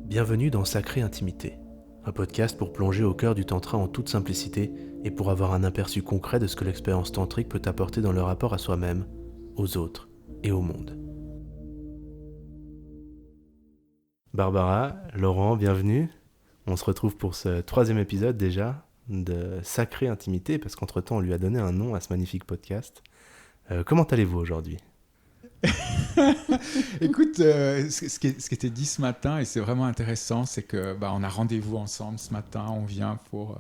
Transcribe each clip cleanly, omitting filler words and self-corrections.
Bienvenue dans Sacrée Intimité, un podcast pour plonger au cœur du tantra en toute simplicité et pour avoir un aperçu concret de ce que l'expérience tantrique peut apporter dans le rapport à soi-même, aux autres et au monde. Barbara, Laurent, bienvenue. On se retrouve pour ce 3e épisode déjà de Sacrée Intimité, parce qu'entre-temps on lui a donné un nom à ce magnifique podcast. Comment allez-vous aujourd'hui ? Écoute, ce qui était dit ce matin, et c'est vraiment intéressant, c'est que on a rendez-vous ensemble ce matin, on vient pour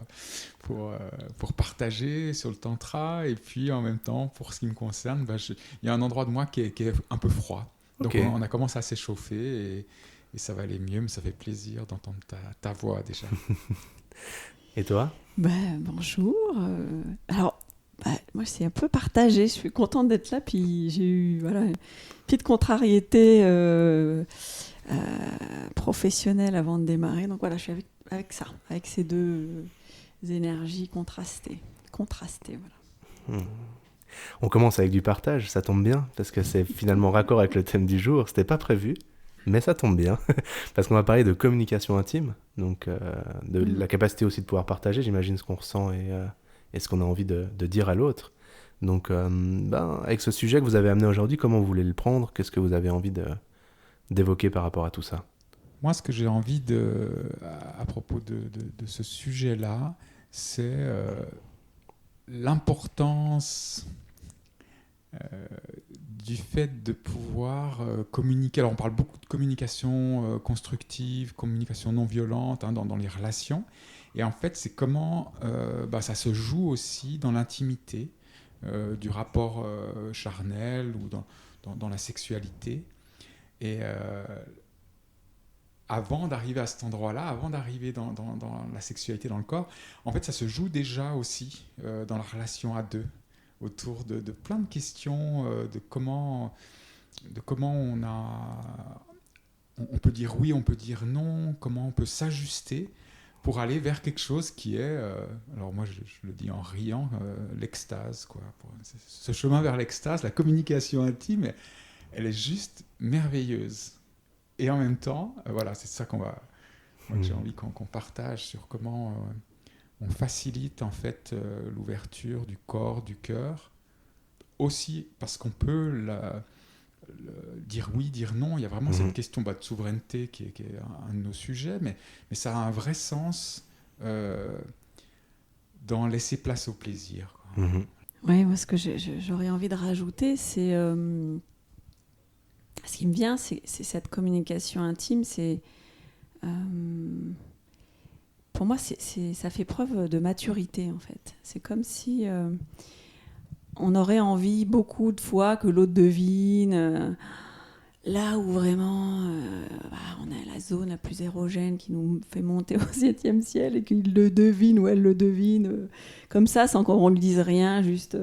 partager sur le tantra, et puis en même temps, pour ce qui me concerne, il y a un endroit de moi qui est un peu froid. Donc Ok. on a commencé à s'échauffer, et ça va aller mieux, mais ça fait plaisir d'entendre ta voix déjà. Et toi ? Bonjour. Moi, c'est un peu partagé. Je suis contente d'être là. Puis j'ai eu une petite contrariété professionnelle avant de démarrer. Donc voilà, je suis avec ça, avec ces deux énergies contrastées. Voilà. On commence avec du partage, ça tombe bien, parce que c'est finalement raccord avec le thème du jour. C'était pas prévu, mais ça tombe bien, parce qu'on va parler de communication intime, donc de la capacité aussi de pouvoir partager, j'imagine, ce qu'on ressent et ce qu'on a envie de dire à l'autre. Donc, avec ce sujet que vous avez amené aujourd'hui, comment vous voulez le prendre ? Qu'est-ce que vous avez envie d'évoquer par rapport à tout ça ? Moi, ce que j'ai envie à propos de ce sujet-là, c'est l'importance du fait de pouvoir communiquer. Alors, on parle beaucoup de communication constructive, communication non violente dans les relations. Et en fait, c'est comment ça se joue aussi dans l'intimité du rapport charnel ou dans la sexualité. Et avant d'arriver à cet endroit-là, avant d'arriver dans la sexualité, dans le corps, en fait, ça se joue déjà aussi dans la relation à deux, autour de plein de questions de comment on peut dire oui, on peut dire non, comment on peut s'ajuster pour aller vers quelque chose qui est, alors moi je le dis en riant, l'extase, quoi. Ce chemin vers l'extase, la communication intime, elle est juste merveilleuse. Et en même temps, c'est ça que j'ai envie qu'on partage sur comment on facilite en fait l'ouverture du corps, du cœur, aussi parce qu'on peut dire oui, dire non. Il y a vraiment cette question de souveraineté qui est un de nos sujets, mais ça a un vrai sens dans laisser place au plaisir, quoi. Oui, moi, ce que j'aurais envie de rajouter, c'est ce qui me vient, c'est cette communication intime. Pour moi, ça fait preuve de maturité, en fait. C'est comme si on aurait envie beaucoup de fois que l'autre devine. Là où vraiment on a la zone la plus érogène qui nous fait monter au 7e ciel et qu'il le devine ou elle le devine comme ça, sans qu'on lui dise rien, juste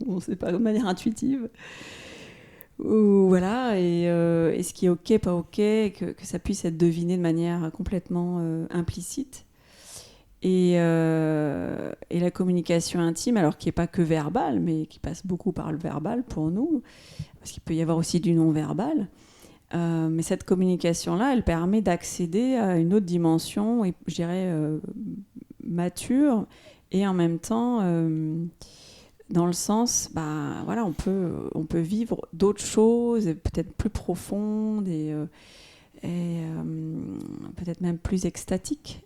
on ne sait pas, de manière intuitive. Voilà, et ce qui est ok, pas ok, que ça puisse être deviné de manière complètement implicite. Et la communication intime, alors qui n'est pas que verbale, mais qui passe beaucoup par le verbal pour nous, parce qu'il peut y avoir aussi du non-verbal. Mais cette communication-là, elle permet d'accéder à une autre dimension, et, je dirais, mature, et en même temps, dans le sens, on peut vivre d'autres choses, peut-être plus profondes, et peut-être même plus extatiques.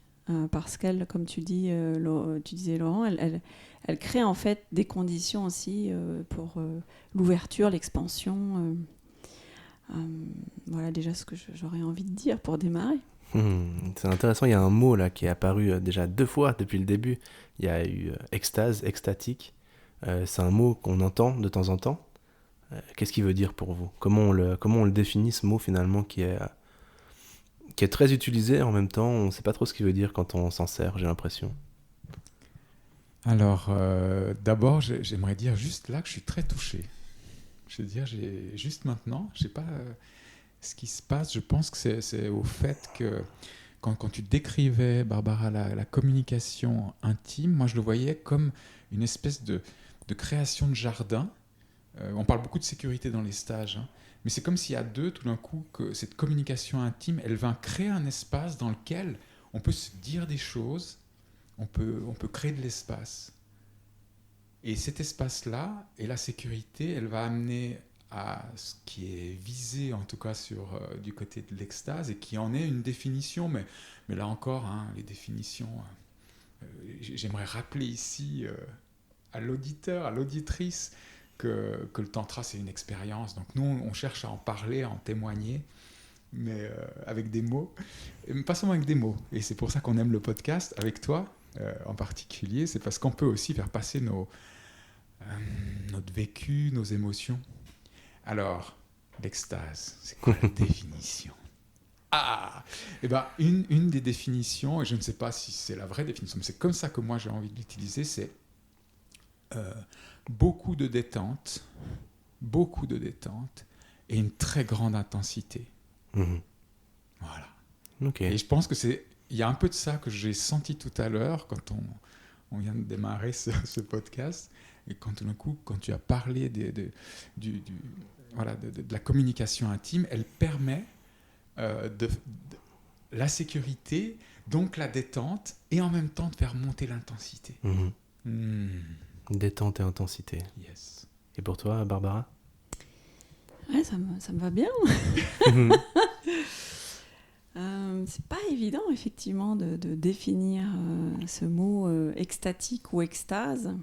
Parce qu'elle, comme tu disais Laurent, elle crée en fait des conditions aussi pour l'ouverture, l'expansion. Voilà déjà ce que j'aurais envie de dire pour démarrer. C'est intéressant, il y a un mot là qui est apparu déjà 2 fois depuis le début. Il y a eu extase, extatique. C'est un mot qu'on entend de temps en temps. Qu'est-ce qu'il veut dire pour vous ? Comment on le définit, ce mot finalement qui est très utilisé, en même temps on ne sait pas trop ce qu'il veut dire quand on s'en sert, j'ai l'impression. Alors d'abord j'aimerais dire juste là que je suis très touché. Je veux dire, juste maintenant, je ne sais pas ce qui se passe, je pense que c'est au fait que quand tu décrivais, Barbara, la communication intime, moi je le voyais comme une espèce de création de jardin. On parle beaucoup de sécurité dans les stages, mais c'est comme s'il y a deux, tout d'un coup, que cette communication intime, elle va créer un espace dans lequel on peut se dire des choses, on peut créer de l'espace. Et cet espace-là, et la sécurité, elle va amener à ce qui est visé, en tout cas du côté de l'extase, et qui en est une définition, mais là encore, les définitions, j'aimerais rappeler ici à l'auditeur, à l'auditrice, que le tantra, c'est une expérience. Donc nous, on cherche à en parler, à en témoigner, mais avec des mots, et pas seulement avec des mots. Et c'est pour ça qu'on aime le podcast, avec toi en particulier, c'est parce qu'on peut aussi faire passer notre vécu, nos émotions. Alors, l'extase, c'est quoi la définition ? Eh ben, une des définitions, et je ne sais pas si c'est la vraie définition, mais c'est comme ça que moi j'ai envie de l'utiliser, c'est beaucoup de détente et une très grande intensité. Voilà. Okay. Et je pense que il y a un peu de ça que j'ai senti tout à l'heure quand on vient de démarrer ce podcast, et quand tout d'un coup, quand tu as parlé de la communication intime, elle permet de la sécurité, donc la détente, et en même temps de faire monter l'intensité. Détente et intensité. Yes. Et pour toi, Barbara ? Ouais, ça me va bien. C'est pas évident, effectivement, de définir ce mot extatique ou extase.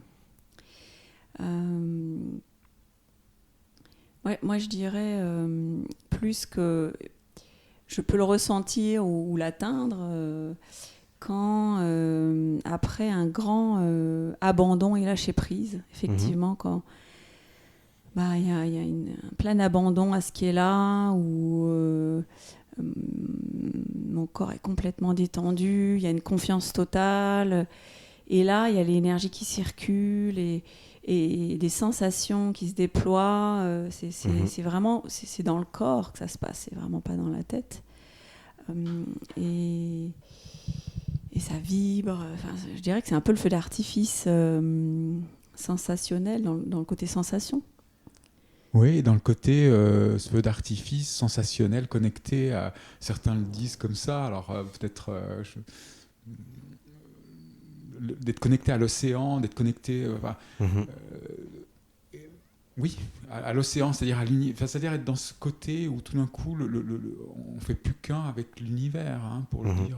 Ouais, moi, je dirais plus que je peux le ressentir ou l'atteindre quand, après un grand abandon et lâcher prise, effectivement, quand y a un plein abandon à ce qui est là, où mon corps est complètement détendu, il y a une confiance totale, et là, il y a l'énergie qui circule et des sensations qui se déploient. C'est vraiment c'est dans le corps que ça se passe, c'est vraiment pas dans la tête. Et ça vibre. Enfin, je dirais que c'est un peu le feu d'artifice sensationnel dans le côté sensation. Oui, dans le côté ce feu d'artifice sensationnel connecté à... Certains le disent comme ça, alors peut-être... d'être connecté à l'océan, d'être connecté... oui, à l'océan, c'est-à-dire à l'univers, c'est-à-dire être dans ce côté où tout d'un coup, on fait plus qu'un avec l'univers, pour le dire.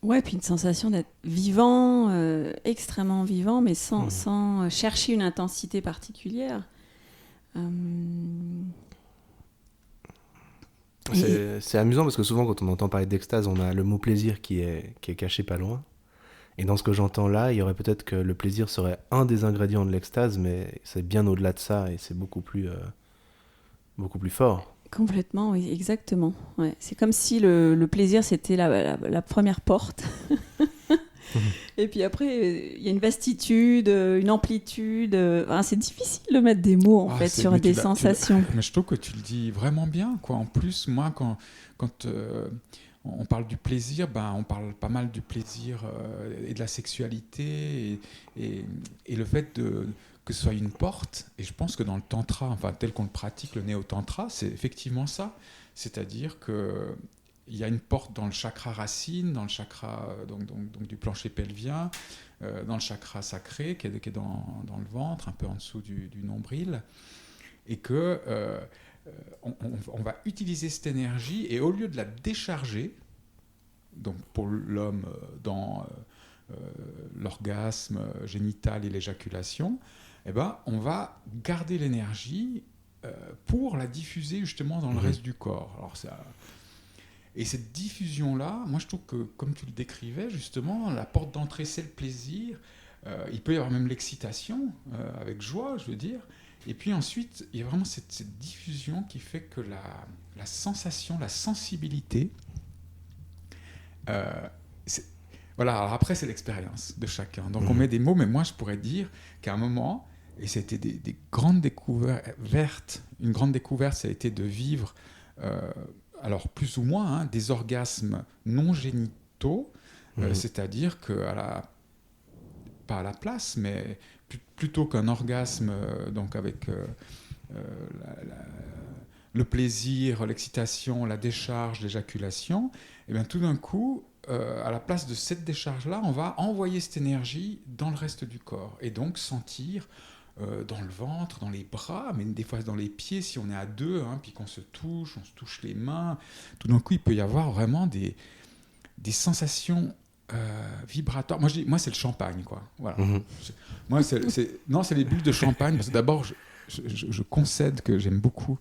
Ouais, puis une sensation d'être vivant, extrêmement vivant, mais sans chercher une intensité particulière. C'est amusant parce que souvent, quand on entend parler d'extase, on a le mot plaisir qui est caché pas loin. Et dans ce que j'entends là, il y aurait peut-être que le plaisir serait un des ingrédients de l'extase, mais c'est bien au-delà de ça et c'est beaucoup plus fort. Complètement, oui, exactement. Ouais. C'est comme si le plaisir, c'était la première porte. Et puis après, il y a une vastitude, une amplitude. C'est difficile de mettre des mots, en fait, sur des sensations. Mais je trouve que tu le dis vraiment bien, quoi. En plus, moi, quand on parle du plaisir, on parle pas mal du plaisir et de la sexualité et le fait que ce soit une porte. Et je pense que dans le tantra, enfin tel qu'on le pratique, le néo-tantra, c'est effectivement ça. C'est-à-dire qu'il y a une porte dans le chakra racine, dans le chakra donc du plancher pelvien, dans le chakra sacré qui est dans le ventre, un peu en dessous du nombril, et que on va utiliser cette énergie, et au lieu de la décharger, donc pour l'homme dans l'orgasme génital et l'éjaculation, on va garder l'énergie pour la diffuser justement dans le reste du corps. Alors et cette diffusion-là, moi je trouve que, comme tu le décrivais justement, la porte d'entrée c'est le plaisir, il peut y avoir même l'excitation, avec joie, je veux dire. Et puis ensuite, il y a vraiment cette diffusion qui fait que la sensation, la sensibilité, voilà, alors après c'est l'expérience de chacun. Donc on met des mots, mais moi je pourrais dire qu'à un moment, et c'était des grandes découvertes, une grande découverte, ça a été de vivre, alors plus ou moins, des orgasmes non génitaux, c'est-à-dire que pas à la place, mais plutôt qu'un orgasme, donc avec le plaisir, l'excitation, la décharge, l'éjaculation, et bien tout d'un coup, à la place de cette décharge-là, on va envoyer cette énergie dans le reste du corps, et donc sentir dans le ventre, dans les bras, mais des fois dans les pieds, si on est à deux, puis qu'on se touche, on se touche les mains, tout d'un coup, il peut y avoir vraiment des sensations vibratoires. Moi, c'est le champagne, quoi. Voilà. Moi, c'est les bulles de champagne, parce que d'abord, je concède que j'aime beaucoup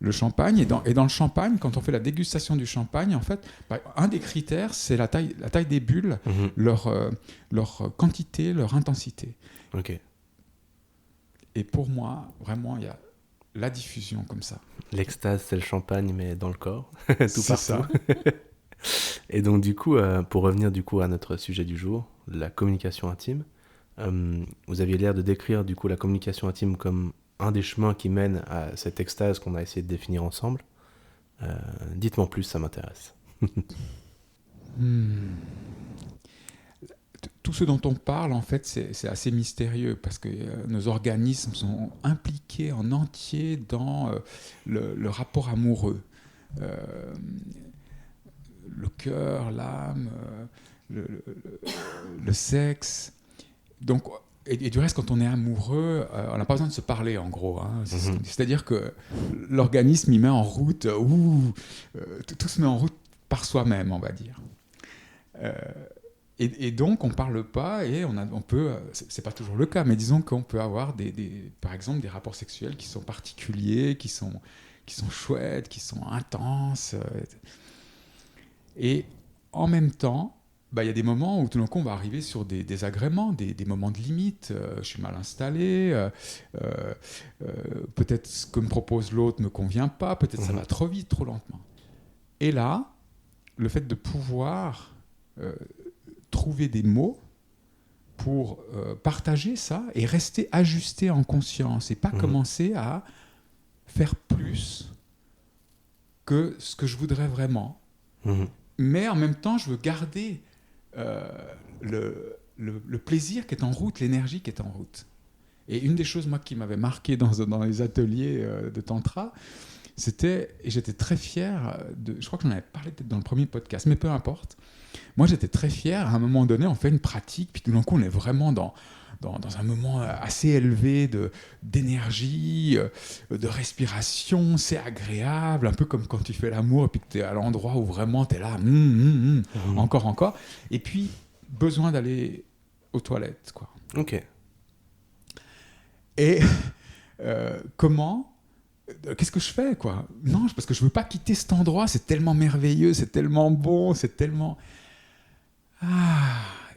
le champagne, et dans le champagne, quand on fait la dégustation du champagne, en fait, un des critères, c'est la taille des bulles, leur quantité, leur intensité. Ok. Et pour moi, vraiment, il y a la diffusion comme ça. L'extase, c'est le champagne, mais dans le corps, tout C'est partout. ça. Et donc du coup, pour revenir du coup à notre sujet du jour, la communication intime, vous aviez l'air de décrire du coup la communication intime comme un des chemins qui mène à cette extase qu'on a essayé de définir ensemble. Dites-moi plus, ça m'intéresse. Tout ce dont on parle, en fait, c'est assez mystérieux parce que nos organismes sont impliqués en entier dans le rapport amoureux. Le cœur, l'âme, le sexe. Donc, et du reste, quand on est amoureux, on n'a pas besoin de se parler, en gros. C'est-à-dire que l'organisme, il met en route, tout se met en route par soi-même, on va dire. Et donc, on ne parle pas et on peut, c'est pas toujours le cas, mais disons qu'on peut avoir par exemple des rapports sexuels qui sont particuliers, qui sont chouettes, qui sont intenses. Et en même temps, il y a des moments où tout d'un coup on va arriver sur des désagréments, des moments de limite. Je suis mal installé, peut-être ce que me propose l'autre ne me convient pas, peut-être ça va trop vite, trop lentement. Et là, le fait de pouvoir trouver des mots pour partager ça et rester ajusté en conscience et pas commencer à faire plus que ce que je voudrais vraiment. Mais en même temps, je veux garder le plaisir qui est en route, l'énergie qui est en route. Et une des choses, moi, qui m'avait marqué dans les ateliers de Tantra, c'était, et j'étais très fier, je crois que j'en avais parlé peut-être dans le premier podcast, mais peu importe. Moi, j'étais très fier. À un moment donné, on fait une pratique, puis tout d'un coup, on est vraiment dans un moment assez élevé d'énergie, de respiration, c'est agréable, un peu comme quand tu fais l'amour et puis que tu es à l'endroit où vraiment tu es là, encore. Et puis, besoin d'aller aux toilettes, quoi. Ok. Et qu'est-ce que je fais, quoi? Non, parce que je veux pas quitter cet endroit, c'est tellement merveilleux, c'est tellement bon, c'est tellement...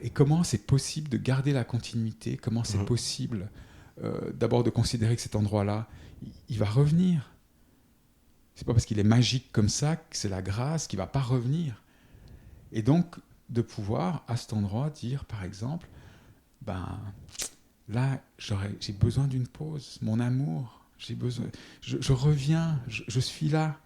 Et comment c'est possible de garder la continuité? Comment c'est possible d'abord de considérer que cet endroit-là, il va revenir? C'est pas parce qu'il est magique comme ça que c'est la grâce qui va pas revenir. Et donc, de pouvoir, à cet endroit, dire, par exemple, là, j'ai besoin d'une pause, mon amour, j'ai besoin, je reviens, je suis là.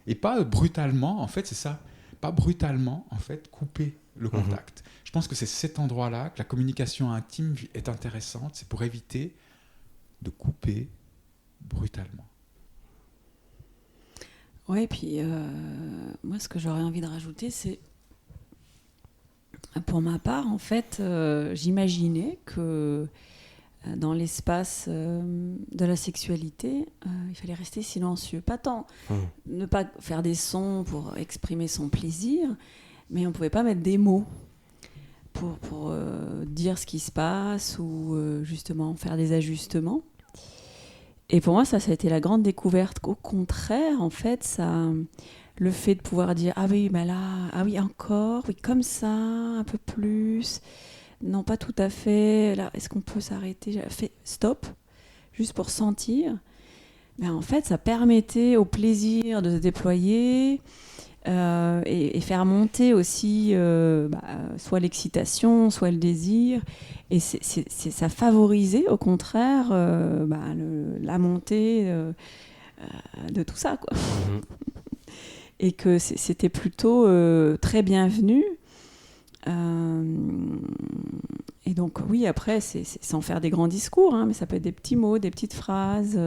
Et pas brutalement, en fait, c'est ça, pas brutalement, en fait, couper le contact. Je pense que c'est cet endroit-là que la communication intime est intéressante, c'est pour éviter de couper brutalement. Oui, puis moi, ce que j'aurais envie de rajouter, c'est, pour ma part, en fait, j'imaginais que dans l'espace de la sexualité, il fallait rester silencieux. Pas tant ne pas faire des sons pour exprimer son plaisir, mais on ne pouvait pas mettre des mots pour dire ce qui se passe ou justement faire des ajustements. Et pour moi, ça a été la grande découverte qu'au contraire, en fait, le fait de pouvoir dire « Ah oui, là, ah oui, encore, oui, comme ça, un peu plus. Non, pas tout à fait. Là, est-ce qu'on peut s'arrêter ? Stop, juste pour sentir. » En fait, ça permettait au plaisir de se déployer et faire monter aussi soit l'excitation, soit le désir. Et ça favorisait au contraire la montée de tout ça, quoi. Et que c'était plutôt très bienvenu. Et donc, oui, après, c'est sans faire des grands discours, hein, mais ça peut être des petits mots, des petites phrases.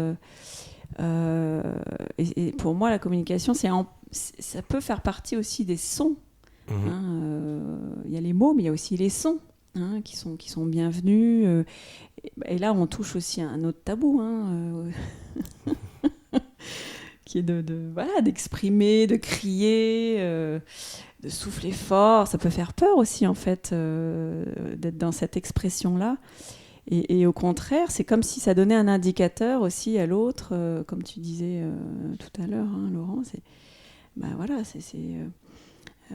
Et pour moi, la communication, ça peut faire partie aussi des sons. Il y a les mots, mais il y a aussi les sons qui sont bienvenus. Et là, on touche aussi à un autre tabou, qui est d'exprimer, de crier, de souffler fort. Ça peut faire peur aussi, en fait, d'être dans cette expression-là. Et au contraire, c'est comme si ça donnait un indicateur aussi à l'autre, comme tu disais tout à l'heure, Laurent. C'est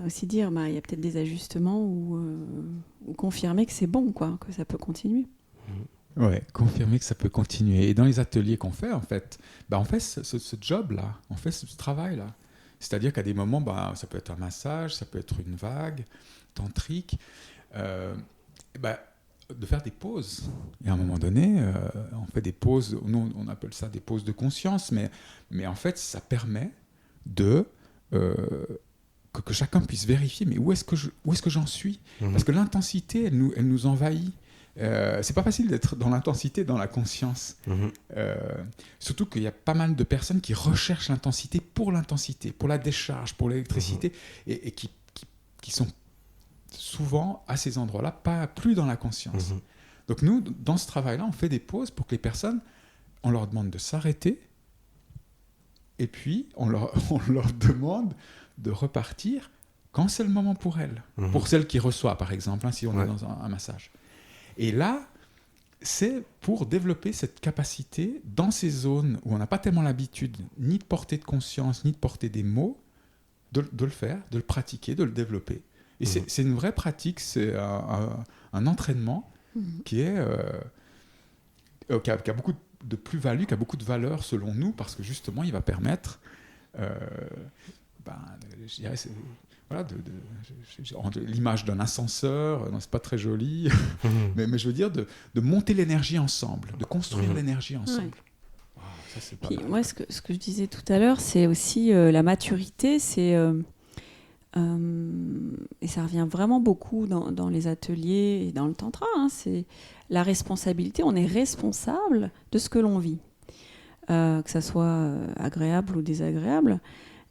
aussi dire, il y a peut-être des ajustements ou confirmer que c'est bon, quoi, que ça peut continuer. Ouais, confirmer que ça peut continuer. Et dans les ateliers qu'on fait, en fait, on fait ce job-là, on fait ce travail-là. C'est-à-dire qu'à des moments, ça peut être un massage, ça peut être une vague tantrique, de faire des pauses. Et à un moment donné, on fait des pauses, nous on appelle ça des pauses de conscience, mais en fait, ça permet que chacun puisse vérifier, mais où est-ce que j'en suis ? Parce que l'intensité, elle nous envahit. C'est pas facile d'être dans l'intensité, dans la conscience. Surtout qu'il y a pas mal de personnes qui recherchent l'intensité, pour la décharge, pour l'électricité, et qui sont souvent à ces endroits-là, plus dans la conscience. Donc nous, dans ce travail-là, on fait des pauses pour que les personnes, on leur demande de s'arrêter, et puis on leur demande de repartir quand c'est le moment pour elles. Pour celle qui reçoit, par exemple, si on est dans un massage. Et là, c'est pour développer cette capacité dans ces zones où on n'a pas tellement l'habitude ni de porter de conscience, ni de porter des mots, de le faire, de le pratiquer, de le développer. Et c'est une vraie pratique, c'est un entraînement qui a beaucoup de plus-value, qui a beaucoup de valeur selon nous, parce que justement, il va permettre, je dirais, l'image d'un ascenseur, non, c'est pas très joli, mais je veux dire de monter l'énergie ensemble, de construire l'énergie ensemble. Wow, ça, c'est pas mal. Moi, ce que je disais tout à l'heure, c'est aussi la maturité, c'est... et ça revient vraiment beaucoup dans les ateliers et dans le tantra, c'est la responsabilité. On est responsable de ce que l'on vit, que ça soit agréable ou désagréable.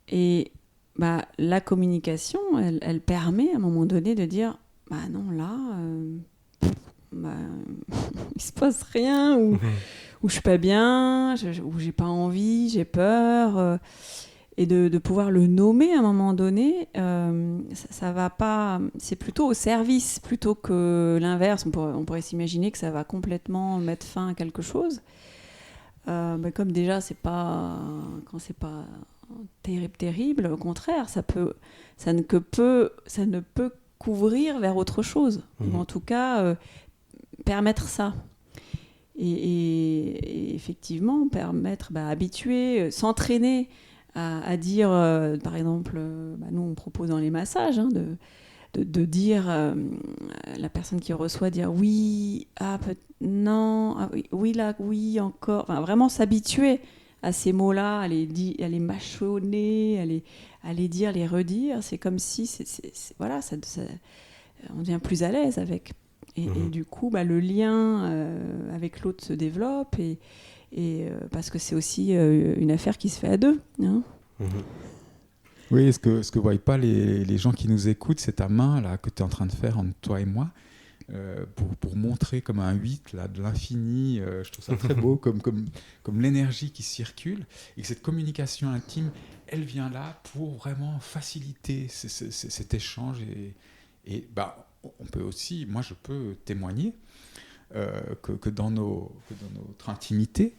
Et la communication, elle permet à un moment donné de dire non, là, il se passe rien, ou je suis pas bien, ou j'ai pas envie, j'ai peur. Et de pouvoir le nommer à un moment donné, ça va pas. C'est plutôt au service plutôt que l'inverse. On pourrait s'imaginer que ça va complètement mettre fin à quelque chose. Comme déjà, quand c'est pas terrible, au contraire, ça ne peut qu'ouvrir vers autre chose, ou en tout cas permettre ça. Et effectivement, permettre, habituer, s'entraîner à dire, par exemple, nous on propose dans les massages, de dire, la personne qui reçoit, dire oui, non, oui, là, oui, encore, enfin, vraiment s'habituer à ces mots-là, à les mâchonner, à les dire, les redire. C'est comme si, voilà, on devient plus à l'aise avec. Et du coup, le lien avec l'autre se développe, et parce que c'est aussi une affaire qui se fait à deux. Oui, ce que voient pas les gens qui nous écoutent, c'est ta main là, que tu es en train de faire entre toi et moi, pour montrer comme un 8 là, de l'infini. Je trouve ça très beau, comme l'énergie qui circule, et que cette communication intime, elle vient là pour vraiment faciliter cet échange. Et on peut aussi, moi je peux témoigner que dans notre intimité,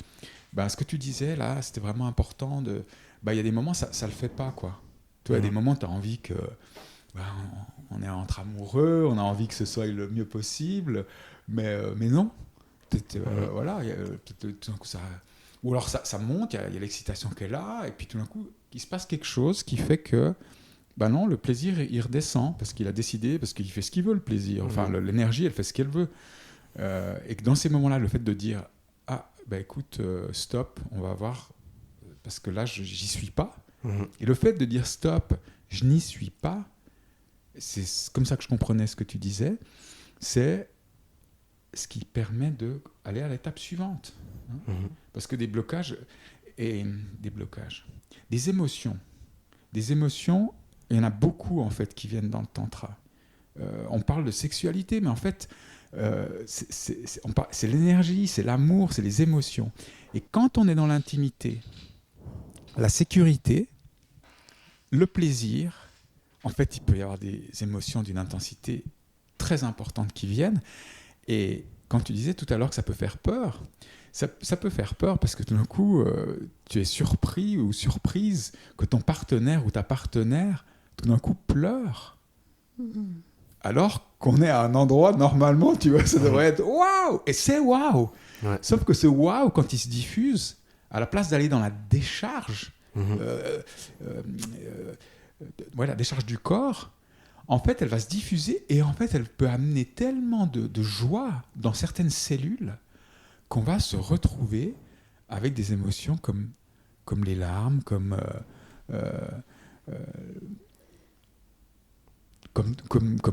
ce que tu disais là, c'était vraiment important. Il y a des moments, ça le fait pas, quoi. Tu vois, il y a des moments, tu as envie que on est entre amoureux, on a envie que ce soit le mieux possible, mais non. Voilà, tout d'un coup, ou alors ça monte, il y a l'excitation qui est là, et puis tout d'un coup, il se passe quelque chose qui fait que non, le plaisir, il redescend, parce qu'il a décidé, parce qu'il fait ce qu'il veut, le plaisir. Enfin, l'énergie, elle fait ce qu'elle veut. Et que dans ces moments-là, le fait de dire écoute, stop, on va voir, parce que là, j'y suis pas. Et le fait de dire stop, je n'y suis pas, c'est comme ça que je comprenais ce que tu disais, c'est ce qui permet d'aller à l'étape suivante. Parce que des émotions, il y en a beaucoup en fait qui viennent dans le tantra. On parle de sexualité, mais en fait, c'est l'énergie, c'est l'amour, c'est les émotions. Et quand on est dans l'intimité, la sécurité, le plaisir, en fait, il peut y avoir des émotions d'une intensité très importante qui viennent. Et quand tu disais tout à l'heure que ça peut faire peur, ça peut faire peur parce que tout d'un coup, tu es surpris ou surprise que ton partenaire ou ta partenaire, tout d'un coup, pleure. Alors qu'on est à un endroit, normalement, tu vois, ça devrait être waouh! Et c'est waouh! Ouais. Sauf que ce waouh, quand il se diffuse, à la place d'aller dans la décharge, la décharge du corps, en fait, elle va se diffuser et en fait, elle peut amener tellement de joie dans certaines cellules qu'on va se retrouver avec des émotions comme les larmes, comme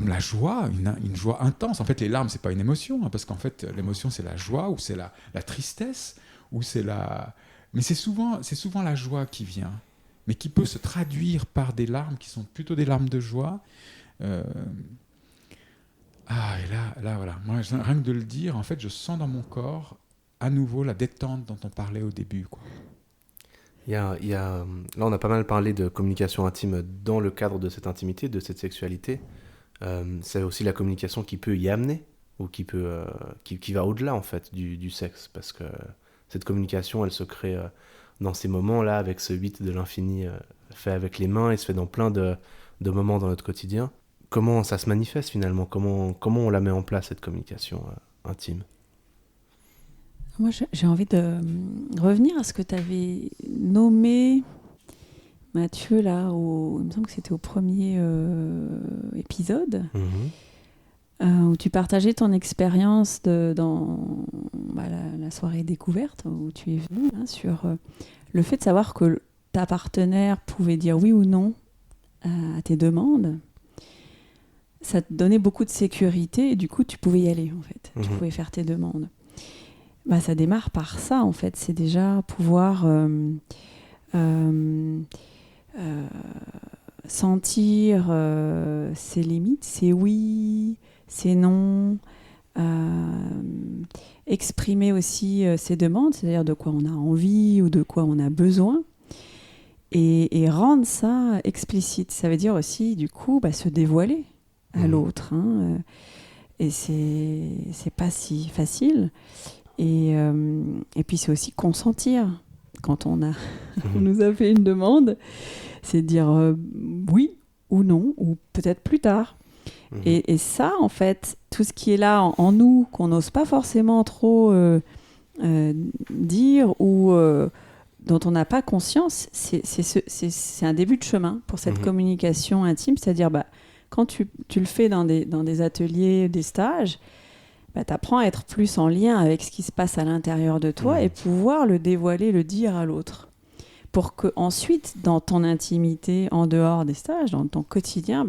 la joie, une joie intense. En fait, les larmes, c'est pas une émotion, parce qu'en fait, l'émotion, c'est la joie, ou c'est la tristesse, ou c'est la... Mais c'est souvent la joie qui vient, mais qui peut se traduire par des larmes qui sont plutôt des larmes de joie. Et là, voilà. Moi, rien que de le dire, en fait, je sens dans mon corps à nouveau la détente dont on parlait au début, quoi. Là, on a pas mal parlé de communication intime dans le cadre de cette intimité, de cette sexualité. C'est aussi la communication qui peut y amener, ou qui va au-delà, en fait, du sexe. Parce que cette communication, elle se crée dans ces moments-là, avec ce 8 de l'infini fait avec les mains, et se fait dans plein de moments dans notre quotidien. Comment ça se manifeste, finalement ? Comment on la met en place, cette communication intime ? Moi, j'ai envie de revenir à ce que tu avais nommé, Mathieu, là, il me semble que c'était au premier épisode, où tu partageais ton expérience dans la soirée découverte, où tu es venu, hein, sur le fait de savoir que ta partenaire pouvait dire oui ou non à tes demandes. Ça te donnait beaucoup de sécurité et du coup, tu pouvais y aller, en fait. Tu pouvais faire tes demandes. Ça démarre par ça, en fait. C'est déjà pouvoir sentir ses limites, ses oui, ses non, exprimer aussi ses demandes, c'est-à-dire de quoi on a envie ou de quoi on a besoin, et rendre ça explicite. Ça veut dire aussi, du coup, se dévoiler à l'autre. Hein, et c'est pas si facile. Et puis c'est aussi consentir quand on nous a fait une demande, c'est dire oui ou non, ou peut-être plus tard. Et ça, en fait, tout ce qui est là en nous, qu'on n'ose pas forcément trop dire ou dont on n'a pas conscience, c'est un début de chemin pour cette communication intime. C'est-à-dire, quand tu le fais dans des ateliers, des stages, tu apprends à être plus en lien avec ce qui se passe à l'intérieur de toi et pouvoir le dévoiler, le dire à l'autre. Pour qu'ensuite, dans ton intimité, en dehors des stages, dans ton quotidien,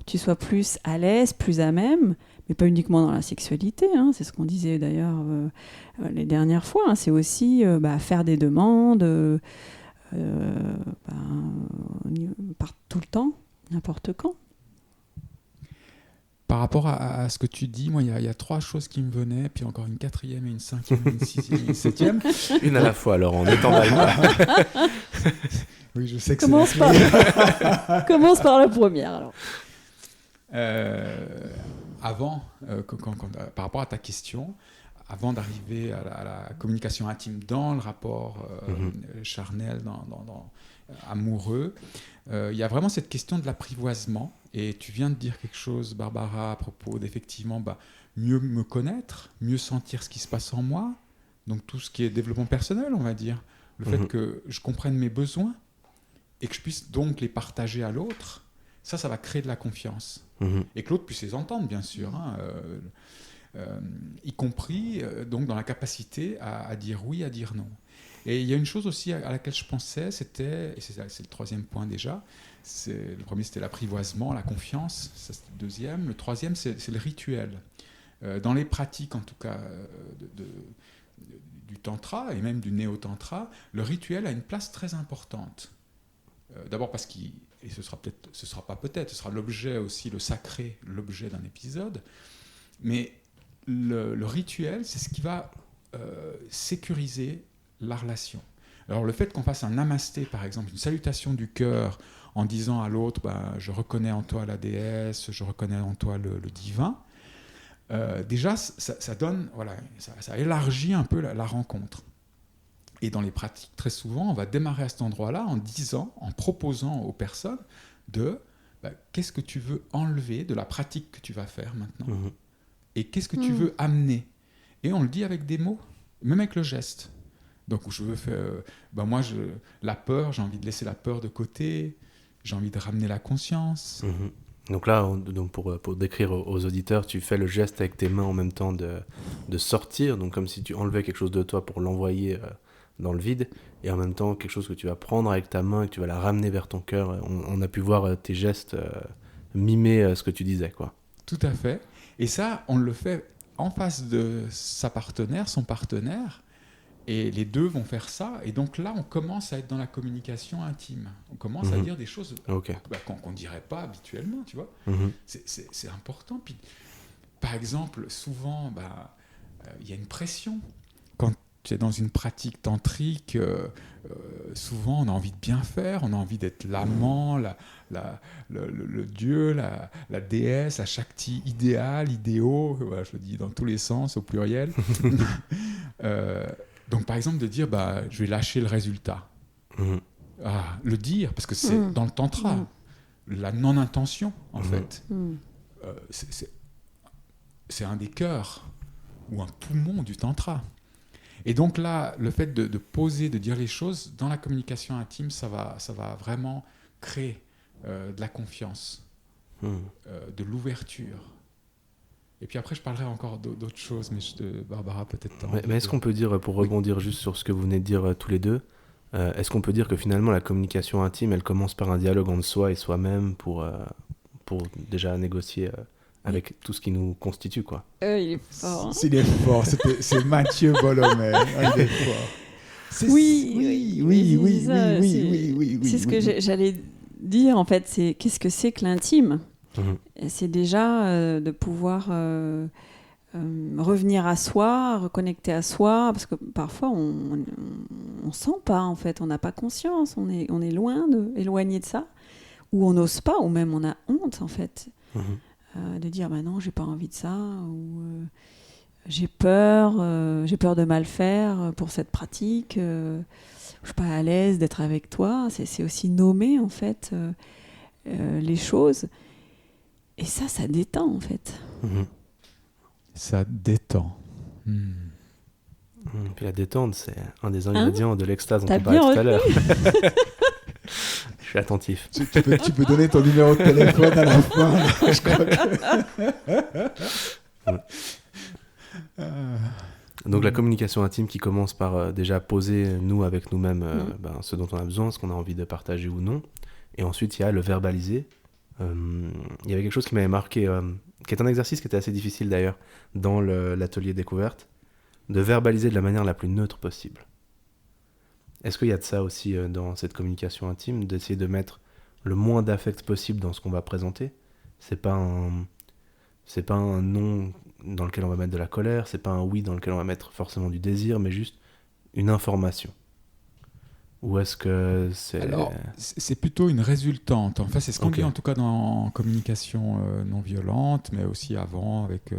tu sois plus à l'aise, plus à même, mais pas uniquement dans la sexualité, hein, c'est ce qu'on disait d'ailleurs les dernières fois, hein, c'est aussi faire des demandes par tout le temps, n'importe quand. Par rapport à ce que tu dis, moi, il y a 3 choses qui me venaient, puis encore une 4e, et une 5e, et une 6e, et une 7e. Une à la fois, alors, en n'étendant pas. Oui, je sais que Commence par la première, alors. Avant, par rapport à ta question, avant d'arriver à la communication intime dans le rapport charnel, amoureux, il y a vraiment cette question de l'apprivoisement. Et tu viens de dire quelque chose, Barbara, à propos d'effectivement mieux me connaître, mieux sentir ce qui se passe en moi. Donc tout ce qui est développement personnel, on va dire. Le fait que je comprenne mes besoins et que je puisse donc les partager à l'autre, ça va créer de la confiance. Et que l'autre puisse les entendre, bien sûr, hein, y compris donc dans la capacité à dire oui, à dire non. Et il y a une chose aussi à laquelle je pensais, et c'est le 3e point déjà, le premier c'était l'apprivoisement, la confiance, ça c'était le 2e. Le 3e c'est le rituel. Dans les pratiques, en tout cas, du tantra et même du néo-tantra, le rituel a une place très importante. D'abord parce et ce sera l'objet aussi, le sacré, l'objet d'un épisode, mais le rituel, c'est ce qui va sécuriser la relation. Alors le fait qu'on fasse un namasté, par exemple, une salutation du cœur, en disant à l'autre, je reconnais en toi la déesse, je reconnais en toi le divin, déjà, ça donne, voilà, ça élargit un peu la rencontre. Et dans les pratiques, très souvent, on va démarrer à cet endroit-là en proposant aux personnes qu'est-ce que tu veux enlever de la pratique que tu vas faire maintenant, et qu'est-ce que tu veux amener. Et on le dit avec des mots, même avec le geste. Donc, je veux faire, la peur, j'ai envie de laisser la peur de côté, j'ai envie de ramener la conscience. Donc là, pour décrire aux auditeurs, tu fais le geste avec tes mains en même temps de sortir, donc comme si tu enlevais quelque chose de toi pour l'envoyer dans le vide, et en même temps quelque chose que tu vas prendre avec ta main et que tu vas la ramener vers ton cœur. On a pu voir tes gestes mimer ce que tu disais, quoi. Tout à fait. Et ça, on le fait en face de son partenaire, et les deux vont faire ça, et donc là, on commence à être dans la communication intime. On commence à dire des choses qu'on ne dirait pas habituellement, tu vois. C'est important. Puis, par exemple, souvent, y a une pression. Quand tu es dans une pratique tantrique, souvent, on a envie de bien faire, on a envie d'être l'amant, le dieu, la déesse, la shakti idéaux, je le dis dans tous les sens, au pluriel. Donc, par exemple, de dire, je vais lâcher le résultat. Le dire, parce que c'est dans le tantra, la non-intention, en fait. C'est un des cœurs, ou un poumon du tantra. Et donc là, le fait de poser, de dire les choses, dans la communication intime, ça va vraiment créer de la confiance, de l'ouverture. Et puis après, je parlerai encore d'autres choses, mais Barbara, peut-être... Mais est-ce qu'on peut dire, pour rebondir juste sur ce que vous venez de dire tous les deux, est-ce qu'on peut dire que finalement la communication intime, elle commence par un dialogue entre soi et soi-même pour déjà négocier avec tout ce qui nous constitue, quoi. Il est fort. Hein. Il est fort, c'est Mathieu Bolomé. Il est fort. Oui. C'est ce que j'allais dire, en fait, c'est qu'est-ce que c'est que l'intime ? C'est déjà de pouvoir revenir à soi, reconnecter à soi, parce que parfois on sent pas, en fait, on n'a pas conscience, on est éloigné de ça, ou on n'ose pas, ou même on a honte, en fait, de dire non, j'ai pas envie de ça, ou j'ai peur de mal faire pour cette pratique, je suis pas à l'aise d'être avec toi. C'est aussi nommer, en fait, les choses. Et ça détend, en fait. Ça détend. Puis la détente, c'est un des ingrédients de l'extase dont on parlait tout à l'heure. Je suis attentif. Tu peux donner ton numéro de téléphone à la fin. Je crois que... Donc la communication intime qui commence par déjà poser, nous, avec nous-mêmes, ce dont on a besoin, ce qu'on a envie de partager ou non. Et ensuite, il y a le verbaliser. Il y avait quelque chose qui m'avait marqué, qui est un exercice qui était assez difficile d'ailleurs dans l'atelier découverte, de verbaliser de la manière la plus neutre possible. Est-ce qu'il y a de ça aussi dans cette communication intime, d'essayer de mettre le moins d'affect possible dans ce qu'on va présenter ? C'est pas un non dans lequel on va mettre de la colère, c'est pas un oui dans lequel on va mettre forcément du désir, mais juste une information. Ou est-ce que c'est... Alors, c'est plutôt une résultante. Enfin, c'est ce qu'on dit en tout cas en communication non violente, mais aussi avant avec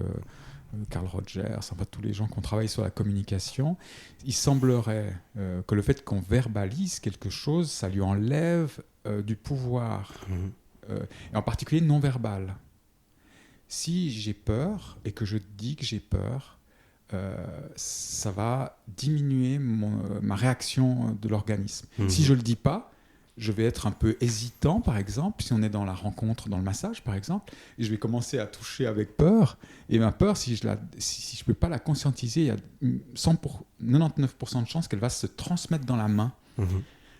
Carl Rogers, enfin tous les gens qui ont travaillé sur la communication. Il semblerait que le fait qu'on verbalise quelque chose, ça lui enlève du pouvoir, et en particulier non verbal. Si j'ai peur et que je dis que j'ai peur, ça va diminuer ma réaction de l'organisme. Si je ne le dis pas, je vais être un peu hésitant, par exemple, si on est dans la rencontre, dans le massage, par exemple, et je vais commencer à toucher avec peur. Et ma peur, si je ne peux pas la conscientiser, il y a 99% de chances qu'elle va se transmettre dans la main.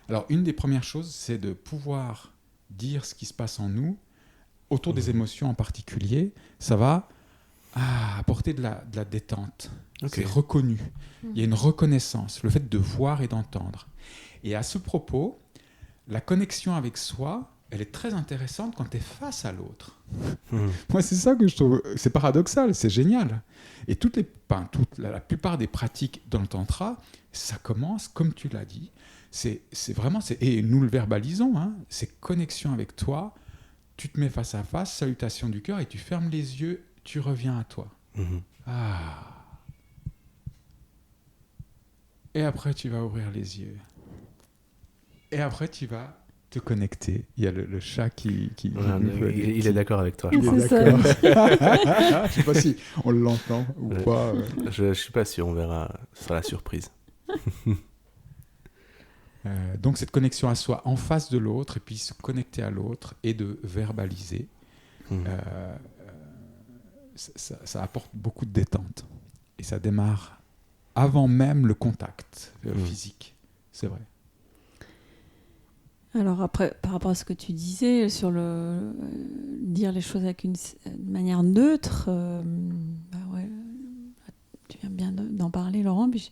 Alors, une des premières choses, c'est de pouvoir dire ce qui se passe en nous, autour des émotions en particulier. Ça va apporter de la détente. Ok. C'est reconnu. Il y a une reconnaissance, le fait de voir et d'entendre. Et à ce propos, la connexion avec soi, elle est très intéressante quand tu es face à l'autre. Moi, c'est ça que je trouve... C'est paradoxal, c'est génial. Et la plupart des pratiques dans le tantra, ça commence, comme tu l'as dit, c'est vraiment... Et nous le verbalisons, hein, c'est connexion avec toi, tu te mets face à face, salutation du cœur, et tu fermes les yeux, tu reviens à toi. Ah. Et après, tu vas ouvrir les yeux. Et après, tu vas te connecter. Il y a le chat qui Il est d'accord avec toi. Il est C'est d'accord. Je ne sais pas si on l'entend ou pas. Je ne suis pas sûr, on verra. Ce sera la surprise. Donc cette connexion à soi en face de l'autre, et puis se connecter à l'autre et de verbaliser, ça apporte beaucoup de détente. Et ça démarre avant même le contact physique. C'est vrai. Alors après, par rapport à ce que tu disais sur dire les choses avec une manière neutre, ouais, tu viens bien d'en parler, Laurent. Puis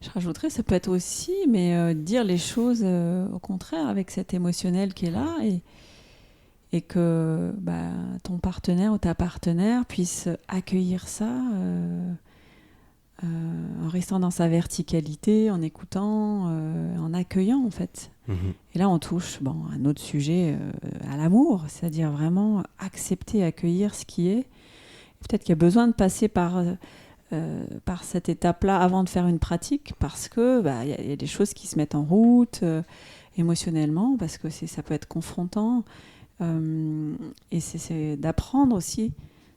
je rajouterais, ça peut être aussi, mais dire les choses au contraire avec cet émotionnel qui est là et que ton partenaire ou ta partenaire puisse accueillir ça en restant dans sa verticalité, en écoutant, en accueillant en fait. Et là on touche à un autre sujet, à l'amour, c'est-à-dire vraiment accepter, accueillir ce qui est. Et peut-être qu'il y a besoin de passer par cette étape-là avant de faire une pratique, parce que y a des choses qui se mettent en route émotionnellement, parce que ça peut être confrontant, et c'est d'apprendre aussi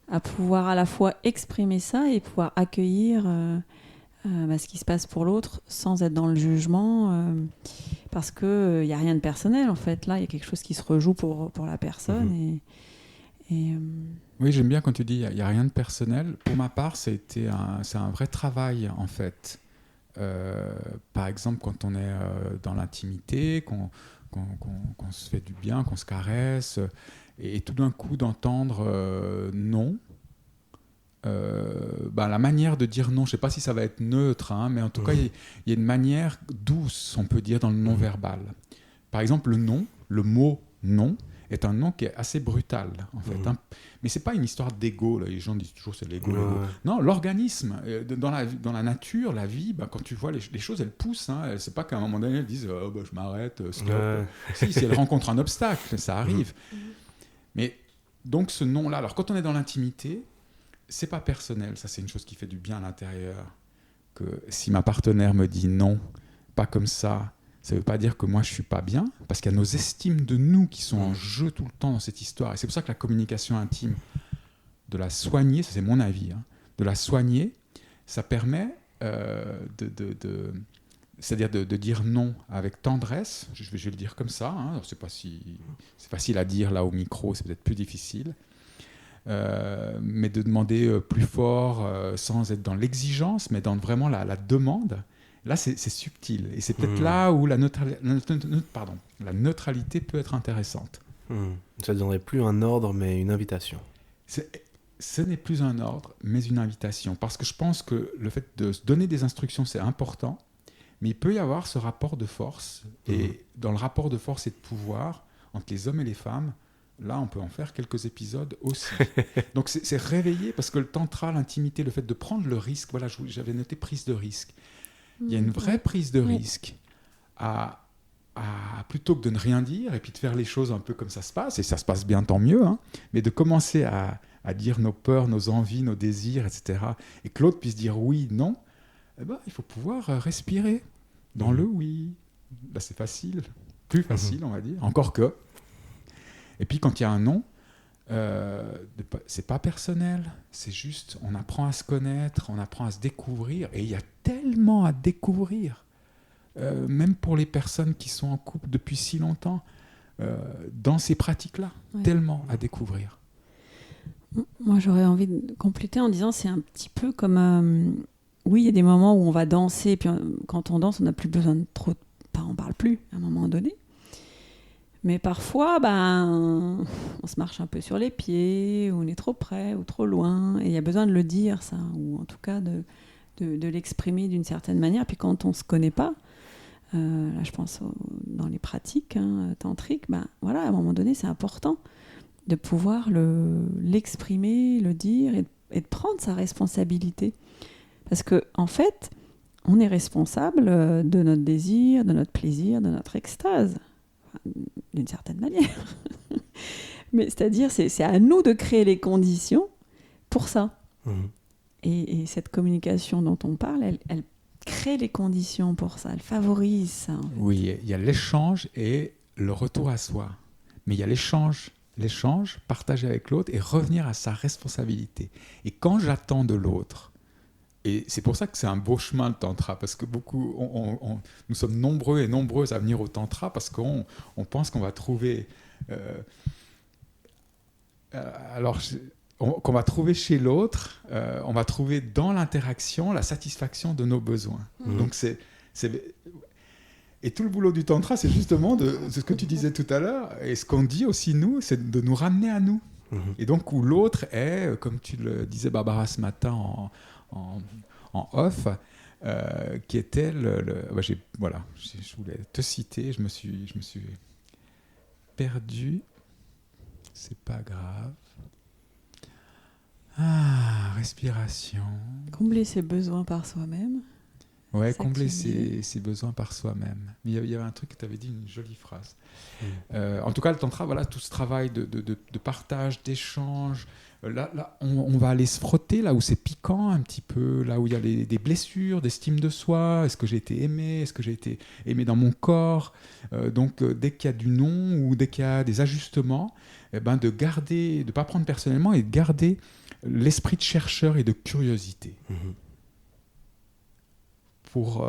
à pouvoir à la fois exprimer ça et pouvoir accueillir ce qui se passe pour l'autre sans être dans le jugement, parce qu'il n'y a rien de personnel en fait. Là, il y a quelque chose qui se rejoue pour la personne. Oui, j'aime bien quand tu dis il n'y a rien de personnel. Pour ma part, c'est un vrai travail en fait. Par exemple, quand on est dans l'intimité, qu'on se fait du bien, qu'on se caresse, et tout d'un coup d'entendre non, la manière de dire non, je ne sais pas si ça va être neutre, hein, mais en tout cas, il y a une manière douce, on peut dire, dans le non-verbal. Par exemple, le mot non, est un nom qui est assez brutal, en fait. Hein. Mais ce n'est pas une histoire d'ego. Là. Les gens disent toujours c'est l'ego. Non, l'organisme. Dans la nature, la vie, quand tu vois les choses, elles poussent. Hein. Ce n'est pas qu'à un moment donné, elles disent je m'arrête, stop. Si elles rencontrent un obstacle, ça arrive. Mais donc ce nom-là, alors quand on est dans l'intimité, ce n'est pas personnel. Ça, c'est une chose qui fait du bien à l'intérieur. Que si ma partenaire me dit non, pas comme ça, ça ne veut pas dire que moi je ne suis pas bien, parce qu'il y a nos estimes de nous qui sont en jeu tout le temps dans cette histoire. Et c'est pour ça que la communication intime, de la soigner, ça c'est mon avis, hein, de la soigner, ça permet c'est-à-dire de dire non avec tendresse. Je vais le dire comme ça, hein, c'est facile à dire là au micro, c'est peut-être plus difficile. Mais de demander plus fort, sans être dans l'exigence, mais dans vraiment la demande. Là, c'est subtil. Et c'est peut-être là où la neutralité peut être intéressante. Ça ne donnerait plus un ordre, mais une invitation. Ce n'est plus un ordre, mais une invitation. Parce que je pense que le fait de se donner des instructions, c'est important. Mais il peut y avoir ce rapport de force. Et dans le rapport de force et de pouvoir, entre les hommes et les femmes, là, on peut en faire quelques épisodes aussi. Donc, c'est réveiller, parce que le tantra, l'intimité, le fait de prendre le risque, voilà, j'avais noté prise de risque. Il y a une vraie prise de risque à plutôt que de ne rien dire et puis de faire les choses un peu comme ça se passe, et ça se passe bien, tant mieux, hein, mais de commencer à dire nos peurs, nos envies, nos désirs, etc. Et que l'autre puisse dire oui, non, il faut pouvoir respirer dans le oui. Là, c'est facile, plus facile, on va dire, encore que. Et puis quand il y a un non, c'est pas personnel, c'est juste on apprend à se connaître, on apprend à se découvrir, et il y a tellement à découvrir, même pour les personnes qui sont en couple depuis si longtemps, dans ces pratiques-là, tellement à découvrir. Moi, j'aurais envie de compléter en disant c'est un petit peu comme oui, il y a des moments où on va danser, et puis quand on danse, on n'a plus besoin de trop, on parle plus à un moment donné. Mais parfois, on se marche un peu sur les pieds, ou on est trop près ou trop loin, et il y a besoin de le dire, ça, ou en tout cas de l'exprimer d'une certaine manière. Puis quand on ne se connaît pas, là je pense dans les pratiques tantriques, voilà, à un moment donné, c'est important de pouvoir l'exprimer, le dire, et de prendre sa responsabilité. Parce qu'en fait, on est responsable de notre désir, de notre plaisir, de notre extase, d'une certaine manière. Mais c'est-à-dire, c'est à nous de créer les conditions pour ça. Et cette communication dont on parle, elle crée les conditions pour ça, elle favorise ça. Oui, il y a l'échange et le retour à soi. Mais il y a l'échange, partager avec l'autre et revenir à sa responsabilité. Et quand j'attends de l'autre, et c'est pour ça que c'est un beau chemin le tantra, parce que nous sommes nombreux et nombreuses à venir au tantra parce qu'on pense qu'on va trouver... qu'on va trouver chez l'autre, on va trouver dans l'interaction la satisfaction de nos besoins. Donc et tout le boulot du tantra, c'est justement de ce que tu disais tout à l'heure, et ce qu'on dit aussi nous, c'est de nous ramener à nous. Et donc où l'autre est, comme tu le disais Barbara ce matin en off, qui était je voulais te citer, je me suis perdu, c'est pas grave. Respiration. Combler ses besoins par soi-même. Ouais, combler ses besoins par soi-même. Il y avait un truc que tu avais dit, une jolie phrase. En tout cas, le tantra, voilà, tout ce travail de partage, d'échange. Là, on va aller se frotter là où c'est piquant un petit peu, là où il y a des blessures, d'estime de soi. Est-ce que j'ai été aimé ? Est-ce que j'ai été aimé dans mon corps ? Donc, dès qu'il y a du non ou dès qu'il y a des ajustements, de garder, de ne pas prendre personnellement et de garder l'esprit de chercheur et de curiosité. Pour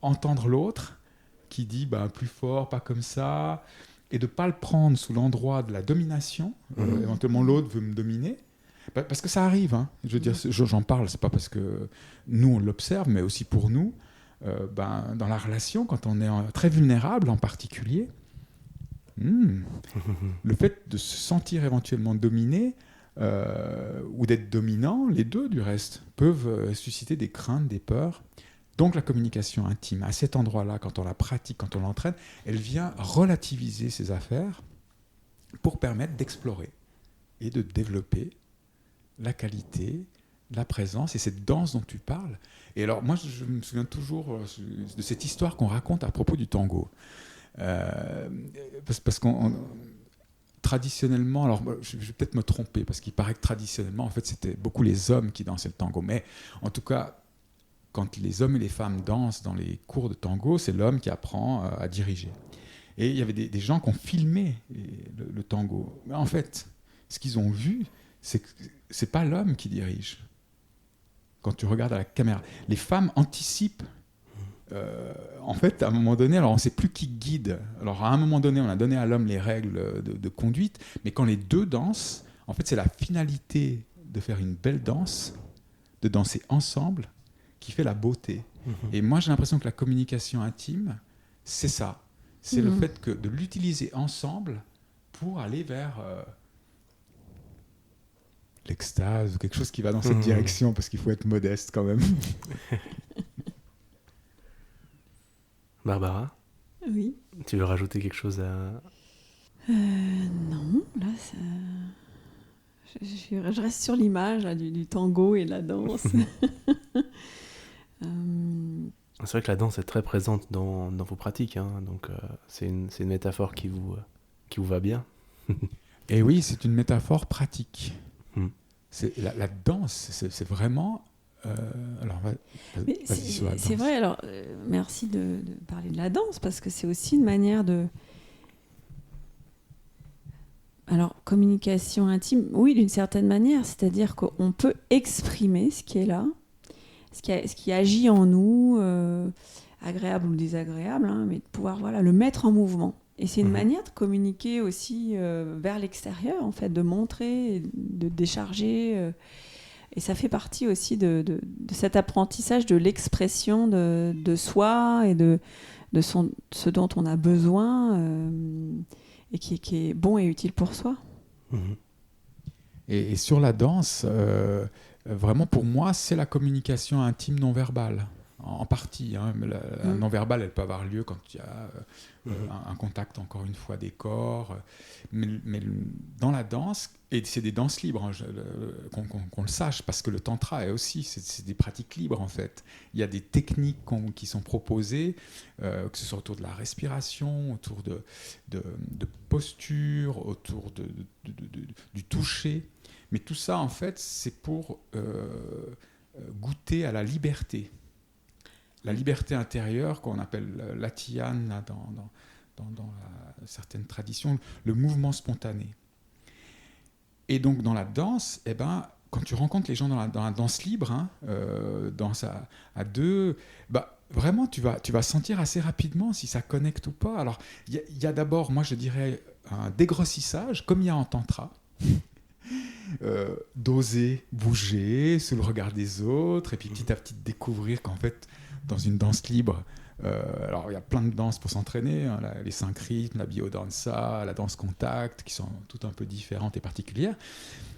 entendre l'autre qui dit plus fort, pas comme ça, et de ne pas le prendre sous l'endroit de la domination. Éventuellement, l'autre veut me dominer. Parce que ça arrive. Je veux dire, j'en parle, c'est pas parce que nous, on l'observe, mais aussi pour nous, dans la relation, quand on est très vulnérable en particulier, le fait de se sentir éventuellement dominé ou d'être dominant, les deux du reste, peuvent susciter des craintes, des peurs. Donc la communication intime, à cet endroit-là, quand on la pratique, quand on l'entraîne, elle vient relativiser ces affaires pour permettre d'explorer et de développer la qualité, la présence et cette danse dont tu parles. Et alors moi, je me souviens toujours de cette histoire qu'on raconte à propos du tango. Parce qu'on... Traditionnellement, alors je vais peut-être me tromper, parce qu'il paraît que traditionnellement, en fait, c'était beaucoup les hommes qui dansaient le tango. Mais en tout cas, quand les hommes et les femmes dansent dans les cours de tango, c'est l'homme qui apprend à diriger. Et il y avait des gens qui ont filmé le tango. Mais en fait, ce qu'ils ont vu, c'est que c'est pas l'homme qui dirige. Quand tu regardes à la caméra, les femmes anticipent. En fait, à un moment donné, alors on ne sait plus qui guide. Alors à un moment donné, on a donné à l'homme les règles de conduite, mais quand les deux dansent, en fait, c'est la finalité de faire une belle danse, de danser ensemble, qui fait la beauté. Et moi, j'ai l'impression que la communication intime, c'est ça. C'est le fait de l'utiliser ensemble pour aller vers l'extase ou quelque chose qui va dans cette direction, parce qu'il faut être modeste quand même. Barbara ? Oui. Tu veux rajouter quelque chose à... Non, là, ça... je reste sur l'image là, du tango et de la danse. C'est vrai que la danse est très présente dans vos pratiques, donc c'est une métaphore qui vous va bien. Et oui, c'est une métaphore pratique. C'est, la danse, c'est vraiment... alors, vas-y sur la danse. C'est vrai, alors merci de parler de la danse, parce que c'est aussi une manière de... Alors, communication intime, oui, d'une certaine manière, c'est-à-dire qu'on peut exprimer ce qui est là, ce qui agit en nous, agréable ou désagréable, mais de pouvoir le mettre en mouvement. Et c'est une manière de communiquer aussi vers l'extérieur, en fait, de montrer, de décharger. Et ça fait partie aussi de cet apprentissage de l'expression de soi et de ce dont on a besoin. et qui est bon et utile pour soi. Et sur la danse, vraiment pour moi, c'est la communication intime non verbale. En partie. Hein. La non-verbale, elle peut avoir lieu quand il y a un contact, encore une fois, des corps. Mais dans la danse, et c'est des danses libres, hein, qu'on le sache, parce que le tantra est aussi, c'est des pratiques libres, en fait. Il y a des techniques qui sont proposées, que ce soit autour de la respiration, autour de posture, autour du toucher. Mais tout ça, en fait, c'est pour goûter à la liberté. La liberté intérieure, qu'on appelle l'atiyana dans certaines traditions, le mouvement spontané. Et donc dans la danse, quand tu rencontres les gens dans la danse libre, hein, danse à deux, vraiment tu vas sentir assez rapidement si ça connecte ou pas. Alors il y a d'abord, moi je dirais, un dégrossissage, comme il y a en tantra. D'oser bouger sous le regard des autres, et puis petit à petit découvrir qu'en fait, dans une danse libre, alors il y a plein de danses pour s'entraîner, hein, les 5 rythmes, la biodanza, la danse contact, qui sont toutes un peu différentes et particulières.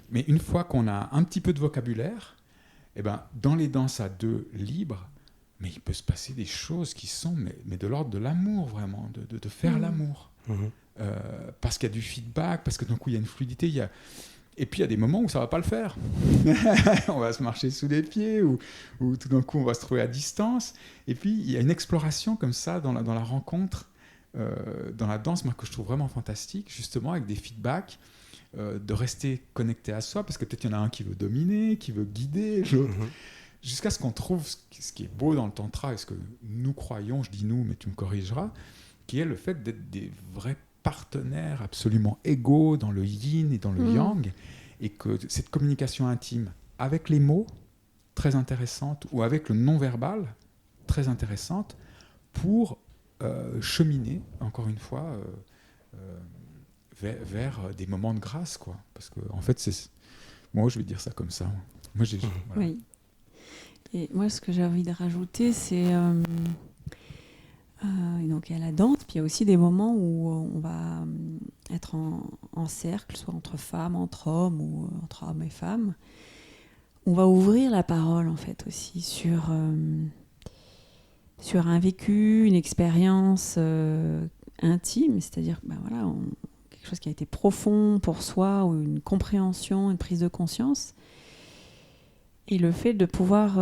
Mais une fois qu'on a un petit peu de vocabulaire, dans les danses à deux libres, mais il peut se passer des choses qui sont mais de l'ordre de l'amour, vraiment, de faire l'amour. Parce qu'il y a du feedback, parce que d'un coup il y a une fluidité, et puis il y a des moments où ça ne va pas le faire. On va se marcher sous les pieds, ou tout d'un coup on va se trouver à distance. Et puis il y a une exploration comme ça dans la rencontre, dans la danse, moi, que je trouve vraiment fantastique, justement avec des feedbacks, de rester connecté à soi, parce que peut-être il y en a un qui veut dominer, qui veut guider, l'autre. Jusqu'à ce qu'on trouve ce qui est beau dans le tantra, et ce que nous croyons, je dis nous, mais tu me corrigeras, qui est le fait d'être des vrais partenaires absolument égaux dans le yin et dans le yang, et que cette communication intime avec les mots, très intéressante, ou avec le non-verbal, très intéressante, pour cheminer, encore une fois, vers des moments de grâce, quoi. Parce que, en fait, moi, je vais dire ça comme ça. Moi, voilà. Oui. Et moi, ce que j'ai envie de rajouter, c'est... donc il y a la danse, puis il y a aussi des moments où on va être en cercle, soit entre femmes, entre hommes, ou entre hommes et femmes. On va ouvrir la parole, en fait, aussi sur un vécu, une expérience intime, c'est-à-dire quelque chose qui a été profond pour soi, ou une compréhension, une prise de conscience. Et le fait de pouvoir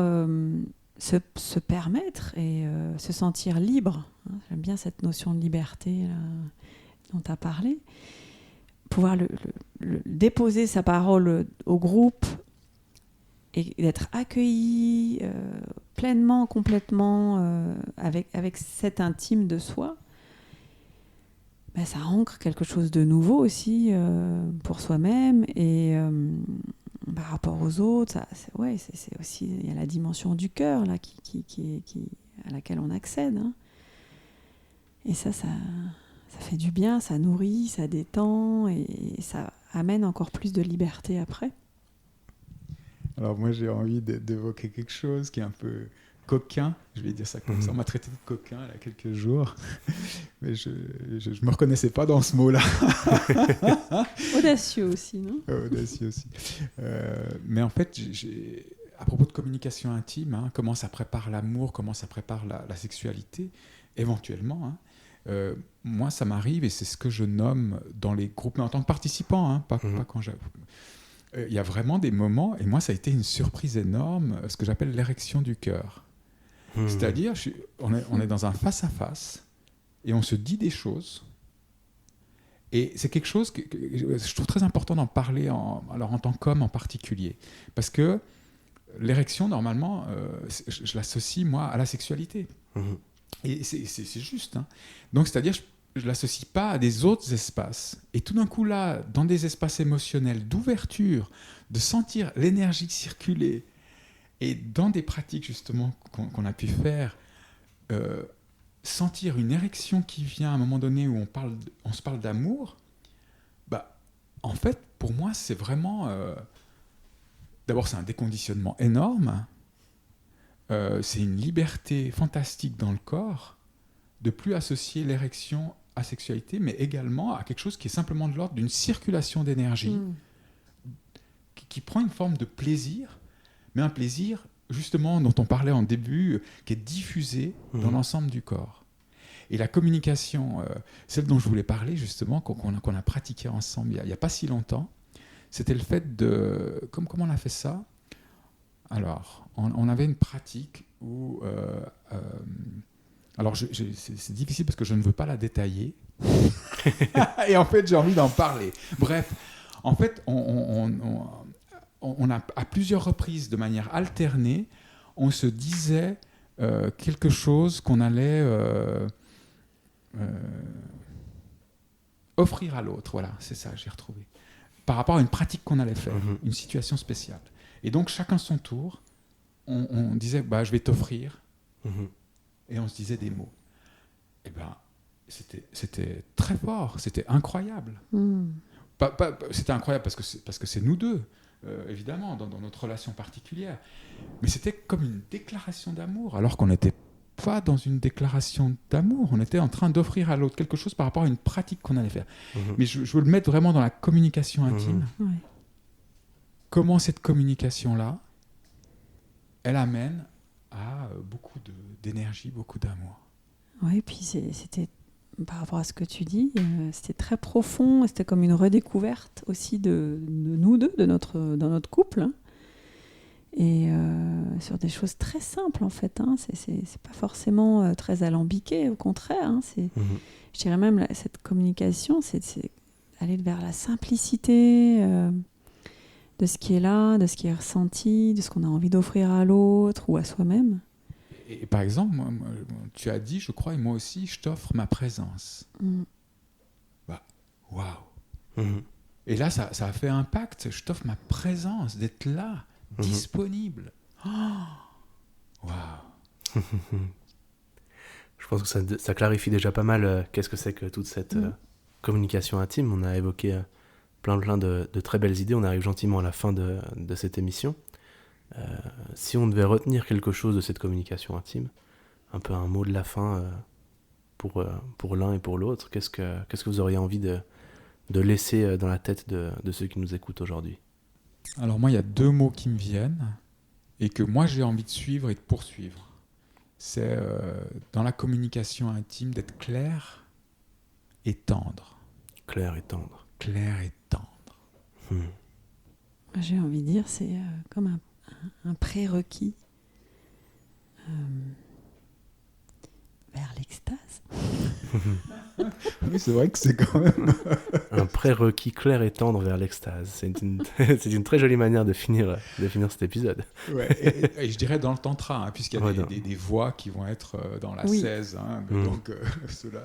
se permettre et se sentir libre, hein, j'aime bien cette notion de liberté là, dont tu as parlé, pouvoir déposer sa parole au groupe et d'être accueilli pleinement, complètement avec cet intime de soi, ça ancre quelque chose de nouveau aussi pour soi-même, et par rapport aux autres, c'est aussi, il y a la dimension du cœur là, à laquelle on accède, hein. Et ça fait du bien, ça nourrit, ça détend, et ça amène encore plus de liberté après. Alors moi j'ai envie d'évoquer quelque chose qui est un peu coquin, je vais dire ça comme ça. On m'a traité de coquin il y a quelques jours, mais je me reconnaissais pas dans ce mot-là. Audacieux aussi, non ? Audacieux aussi. Mais en fait, à propos de communication intime, hein, comment ça prépare l'amour, comment ça prépare la sexualité, éventuellement, hein, moi ça m'arrive, et c'est ce que je nomme dans les groupes, mais en tant que participant, hein, pas quand j'avoue. Il y a vraiment des moments, et moi ça a été une surprise énorme, ce que j'appelle l'érection du cœur. C'est-à-dire, on est dans un face-à-face, et on se dit des choses, et c'est quelque chose que je trouve très important d'en parler, alors en tant qu'homme en particulier, parce que l'érection, normalement, je l'associe, moi, à la sexualité. Et c'est juste, hein. Donc, c'est-à-dire, je ne l'associe pas à des autres espaces. Et tout d'un coup, là, dans des espaces émotionnels d'ouverture, de sentir l'énergie circuler, et dans des pratiques, justement, qu'on a pu faire, sentir une érection qui vient à un moment donné où on se parle d'amour, en fait, pour moi, c'est vraiment... d'abord, c'est un déconditionnement énorme. C'est une liberté fantastique dans le corps de plus associer l'érection asexualité, mais également à quelque chose qui est simplement de l'ordre d'une circulation d'énergie qui prend une forme de plaisir, mais un plaisir justement dont on parlait en début, qui est diffusé dans l'ensemble du corps. Et la communication, celle dont je voulais parler justement, qu'on a pratiqué ensemble il n'y a pas si longtemps, c'était le fait de... Comment on a fait ça ? Alors, on avait une pratique où... alors, c'est difficile parce que je ne veux pas la détailler. Et en fait, j'ai envie d'en parler. Bref, en fait, on a, à plusieurs reprises, de manière alternée, on se disait quelque chose qu'on allait offrir à l'autre. Voilà, c'est ça, j'ai retrouvé. Par rapport à une pratique qu'on allait faire, une situation spéciale. Et donc, chacun son tour, on disait, je vais t'offrir. Et on se disait des mots. Et c'était très fort, c'était incroyable. C'était incroyable parce que c'est nous deux, évidemment, dans notre relation particulière. Mais c'était comme une déclaration d'amour, alors qu'on n'était pas dans une déclaration d'amour. On était en train d'offrir à l'autre quelque chose par rapport à une pratique qu'on allait faire. Mais je veux le mettre vraiment dans la communication intime. Comment cette communication-là, elle amène à beaucoup d'énergie, beaucoup d'amour. Oui, puis c'était, par rapport à ce que tu dis, c'était très profond, c'était comme une redécouverte aussi de nous deux, dans notre couple, hein. Et sur des choses très simples en fait, hein. C'est pas forcément très alambiqué, au contraire, hein. Je dirais même cette communication, c'est aller vers la simplicité de ce qui est là, de ce qui est ressenti, de ce qu'on a envie d'offrir à l'autre ou à soi-même. Et par exemple, tu as dit, je crois, et moi aussi, je t'offre ma présence. Waouh. Et là, ça a fait impact. Je t'offre ma présence, d'être là, disponible. Waouh. Je pense que ça clarifie déjà pas mal qu'est-ce que c'est que toute cette communication intime. On a évoqué plein de très belles idées. On arrive gentiment à la fin de cette émission. Si on devait retenir quelque chose de cette communication intime, un peu un mot de la fin pour l'un et pour l'autre, qu'est-ce que vous auriez envie de laisser dans la tête de ceux qui nous écoutent aujourd'hui ? Alors moi, il y a 2 mots qui me viennent et que moi j'ai envie de suivre et de poursuivre. C'est dans la communication intime d'être clair et tendre. Clair et tendre. Clair et tendre. J'ai envie de dire, c'est comme un prérequis vers l'extase. Oui, c'est vrai que c'est quand même... Un prérequis clair et tendre vers l'extase. C'est une très jolie manière de finir cet épisode. Ouais, et je dirais dans le tantra, hein, puisqu'il y a des voix qui vont être dans la 16. Hein, donc ceux-là,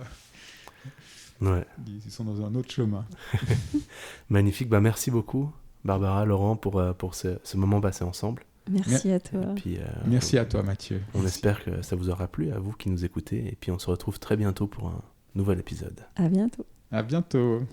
ils sont dans un autre chemin. Magnifique. Merci beaucoup, Barbara, Laurent, pour ce moment passé ensemble. Merci à toi. Puis, merci à toi, Mathieu. On espère que ça vous aura plu, à vous qui nous écoutez. Et puis on se retrouve très bientôt pour un nouvel épisode. À bientôt. À bientôt.